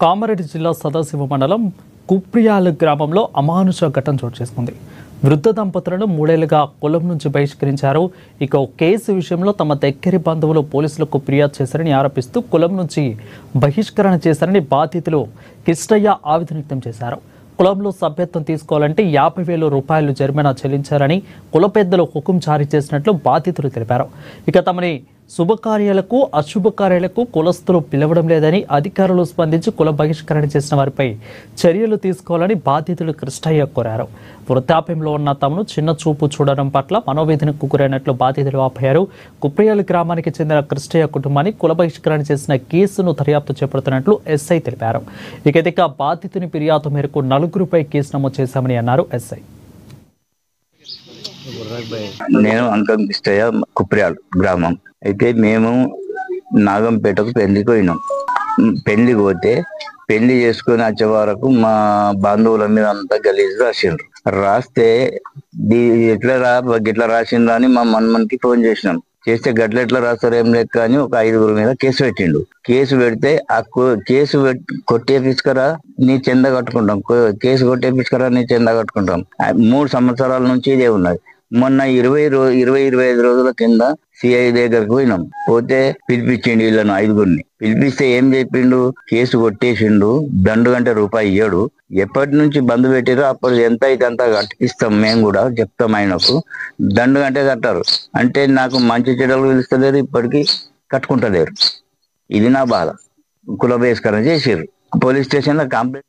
కామారెడ్డి జిల్లా సదాశివ మండలం కుప్రియాల గ్రామంలో అమానుష ఘటన చోటు చేసుకుంది. వృద్ధ దంపతులను 3 ఏళ్లుగా కులం నుంచి బహిష్కరించారు. ఇక కేసు విషయంలో తమ దగ్గరి బంధువులు పోలీసులకు ఫిర్యాదు చేశారని ఆరోపిస్తూ కులం నుంచి బహిష్కరణ చేశారని బాధితులు కిష్టయ్య ఆవేదన వ్యక్తం చేశారు. కులంలో సభ్యత్వం తీసుకోవాలంటే 50,000 రూపాయలు జరిమానా చెల్లించారని కుల పెద్దలు హుకుం జారీ చేసినట్లు బాధితులు తెలిపారు. ఇక తమని శుభకార్యాలకు అశుభకార్యాలకు కులస్తులు పిలవడం లేదని అధికారులు స్పందించి కుల బహిష్కరణ చేసిన వారిపై చర్యలు తీసుకోవాలని బాధితులు కృష్ణయ్య కోరారు. వృద్ధాప్యంలో ఉన్న తమను చిన్న చూపు చూడడం పట్ల మనోవేదనకు గురైనట్లు బాధితులు ఆపారు. కుప్రియాల గ్రామానికి చెందిన కృష్ణయ్య కుటుంబాన్ని కుల బహిష్కరణ చేసిన కేసును దర్యాప్తు చేపడుతున్నట్లు ఎస్ఐ తెలిపారు. ఇక బాధితుని ఫిర్యాదు మేరకు 4గురిపై కేసు నమోదు చేశామని అన్నారు ఎస్ఐ. నేను అంకం కిష్టయ్య, కుప్రియాల్ గ్రామం. అయితే మేము నాగంపేటకు పెళ్లికి పోయినాం. పెళ్లికి పోతే పెళ్లి చేసుకుని వచ్చే వరకు మా బంధువుల మీద అంతా గలీజు రాసిండ్రు. రాస్తే గిట్లా రాసిండ్రు అని మా మన్మన్కి ఫోన్ చేసినాం. చేస్తే గట్ల ఎట్లా రాస్తారు ఏం లెక్క అని ఒక 5గురు మీద కేసు పెట్టిండు. కేసు పెడితే ఆ కేసు కొట్టేపించుకరా నీ చెంద కట్టుకుంటాం, కేసు కొట్టేపించుకరా నీ చెంద కట్టుకుంటాం. 3 సంవత్సరాల నుంచి ఇదే ఉన్నది. మొన్న 25 రోజుల కింద సిఐ దగ్గరకు పోయినాం. పోతే పిలిపించిండు వీళ్ళను 5గురిని. పిలిపిస్తే ఏం చెప్పిండు, కేసు కొట్టేసిండు, దండు గంటే రూపాయి ఇయ్యడు, ఎప్పటి నుంచి బంద్ పెట్టిరో అప్పుడు ఎంత అయితే అంత కట్టిస్తాం, మేము కూడా చెప్తాం ఆయనకు, దండు గంటే కట్టారు అంటే నాకు మంచి చెడ్డలు పిలుస్తలేరు, ఇప్పటికీ కట్టుకుంటలేరు. ఇది నా బాధ. కుల బహిష్కరణ చేసిర్రు. పోలీస్ స్టేషన్ లో కంప్లైంట్